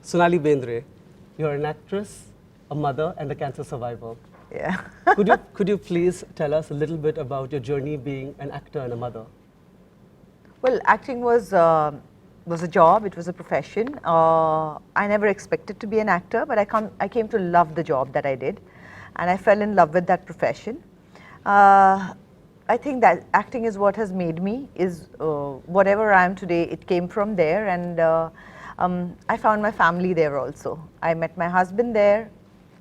Sonali Bendre, you're an actress, a mother, and a cancer survivor. Yeah. Could you please tell us a little bit about your journey being an actor and a mother? Well, acting was a job. It was a profession. I never expected to be an actor, but I came to love the job that I did, and I fell in love with that profession. I think that acting is what has made me. Is whatever I am today. It came from there, and I found my family there also. I met my husband there,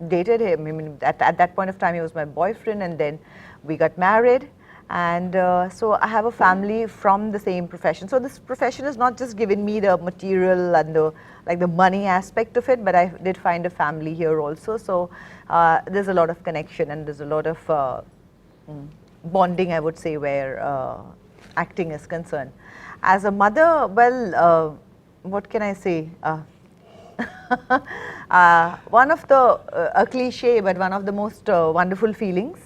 dated him. I mean, at that point of time, he was my boyfriend, and then we got married. And so I have a family from the same profession. So this profession has not just given me the material and the money aspect of it, but I did find a family here also. So there's a lot of connection and there's a lot of bonding, I would say, where acting is concerned. As a mother, well, what can I say? One of a cliche, but one of the most wonderful feelings.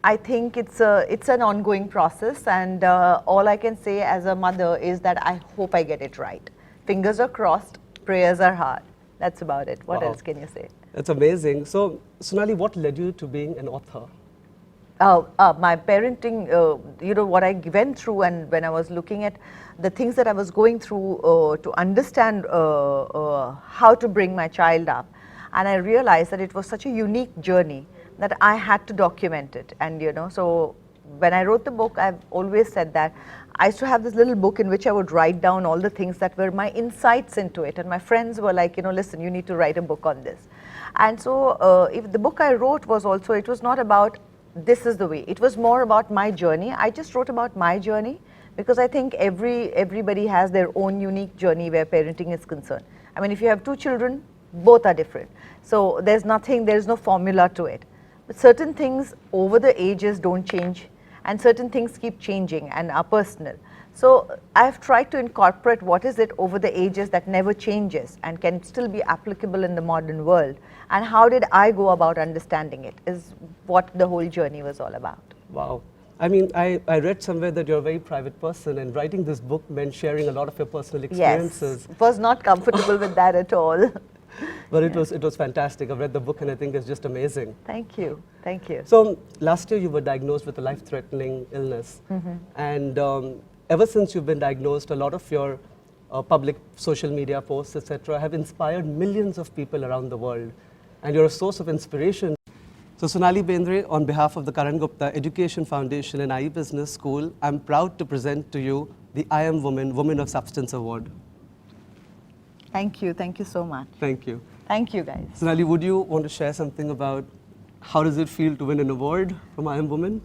I think it's an ongoing process, and all I can say as a mother is that I hope I get it right. Fingers are crossed, prayers are hard. That's about it. What else can you say? That's amazing. So, Sonali, what led you to being an author? My parenting, what I went through, and when I was looking at the things that I was going through to understand how to bring my child up, and I realized that it was such a unique journey that I had to document it. And so when I wrote the book, I've always said that I used to have this little book in which I would write down all the things that were my insights into it, and my friends were like, listen, you need to write a book on this. And so if the book I wrote was also, it was not about this is the way, it was more about my journey. I just wrote about my journey because I think everybody has their own unique journey where parenting is concerned. I mean, if you have two children, both are different. So there's no formula to it. But certain things over the ages don't change, and certain things keep changing and are personal. So I've tried to incorporate what is it over the ages that never changes and can still be applicable in the modern world, and how did I go about understanding it is what the whole journey was all about. Wow. I mean, I read somewhere that you're a very private person, and writing this book meant sharing a lot of your personal experiences. Yes, was not comfortable with that at all. But it was fantastic. I've read the book and I think it's just amazing. Thank you. Thank you. So last year you were diagnosed with a life-threatening illness. And ever since you've been diagnosed, a lot of your public social media posts, etc., have inspired millions of people around the world. And you're a source of inspiration. So Sonali Bendre, on behalf of the Karan Gupta Education Foundation and IE Business School, I'm proud to present to you the I Am Woman, Woman of Substance Award. Thank you. Thank you so much. Thank you. Thank you, guys. Sonali, would you want to share something about how does it feel to win an award from I Am Woman?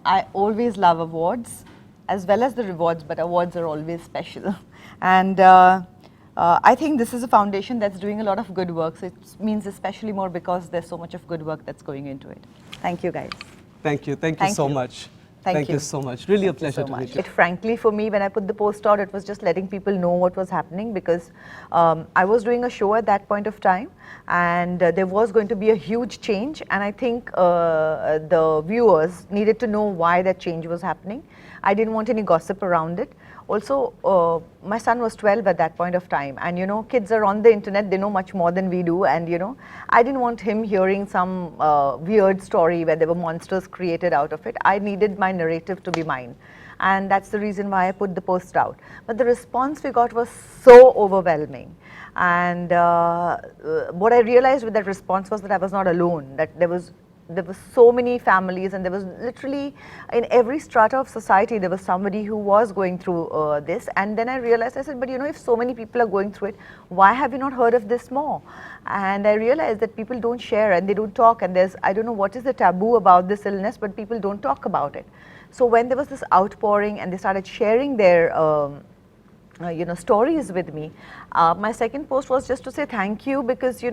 I always love awards as well as the rewards, but awards are always special. And I think this is a foundation that's doing a lot of good work. So it means especially more because there's so much of good work that's going into it. Thank you, guys. Thank you. Thank you so much. Thank you so much. Really a pleasure to meet you. Frankly, for me, when I put the post out, it was just letting people know what was happening, because I was doing a show at that point of time, and there was going to be a huge change, and I think the viewers needed to know why that change was happening. I didn't want any gossip around it. Also, my son was 12 at that point of time, and kids are on the internet, they know much more than we do, and I didn't want him hearing some weird story where there were monsters created out of it. I needed my narrative to be mine, and that's the reason why I put the post out. But the response we got was so overwhelming, and what I realized with that response was that I was not alone, that there were so many families, and there was literally in every strata of society there was somebody who was going through this. And then I realized, I said, but if so many people are going through it, why have you not heard of this more? And I realized that people don't share and they don't talk, and I don't know what is the taboo about this illness, but people don't talk about it. So when there was this outpouring and they started sharing their stories with me, my second post was just to say thank you, because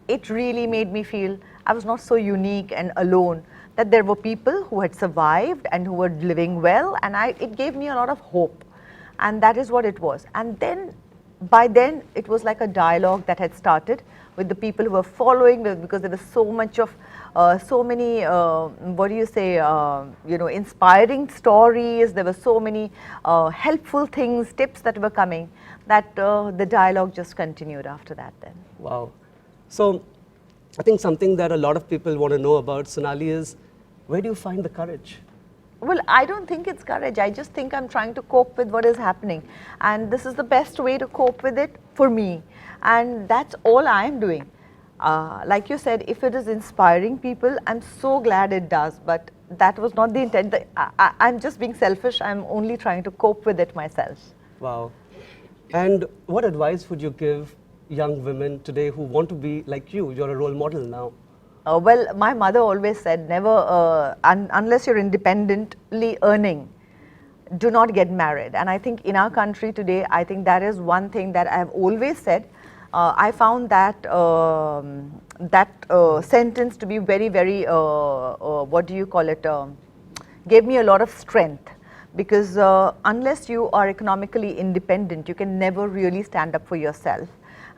it really made me feel I was not so unique and alone, that there were people who had survived and who were living well, and it gave me a lot of hope, and that is what it was. And then by then it was like a dialogue that had started with the people who were following, because there was so much of so many what do you say, you know, inspiring stories. There were so many helpful things, tips that were coming, that the dialogue just continued after that then. Wow. So I think something that a lot of people want to know about Sonali is, where do you find the courage? Well, I don't think it's courage. I just think I'm trying to cope with what is happening. And this is the best way to cope with it for me. And that's all I'm doing. Like you said, if it is inspiring people, I'm so glad it does. But that was not the intent. I'm just being selfish. I'm only trying to cope with it myself. Wow. And what advice would you give young women today who want to be like you? You're a role model now. Well, my mother always said, never, unless you're independently earning, do not get married. And I think in our country today, I think that is one thing that I have always said. I found that sentence to be very, very, what do you call it, gave me a lot of strength. Because unless you are economically independent, you can never really stand up for yourself.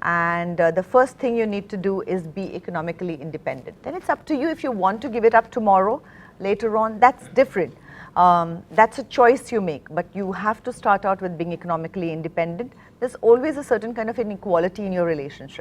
And the first thing you need to do is be economically independent. Then it's up to you if you want to give it up tomorrow, later on, that's different. That's a choice you make, but you have to start out with being economically independent. There's always a certain kind of inequality in your relationship.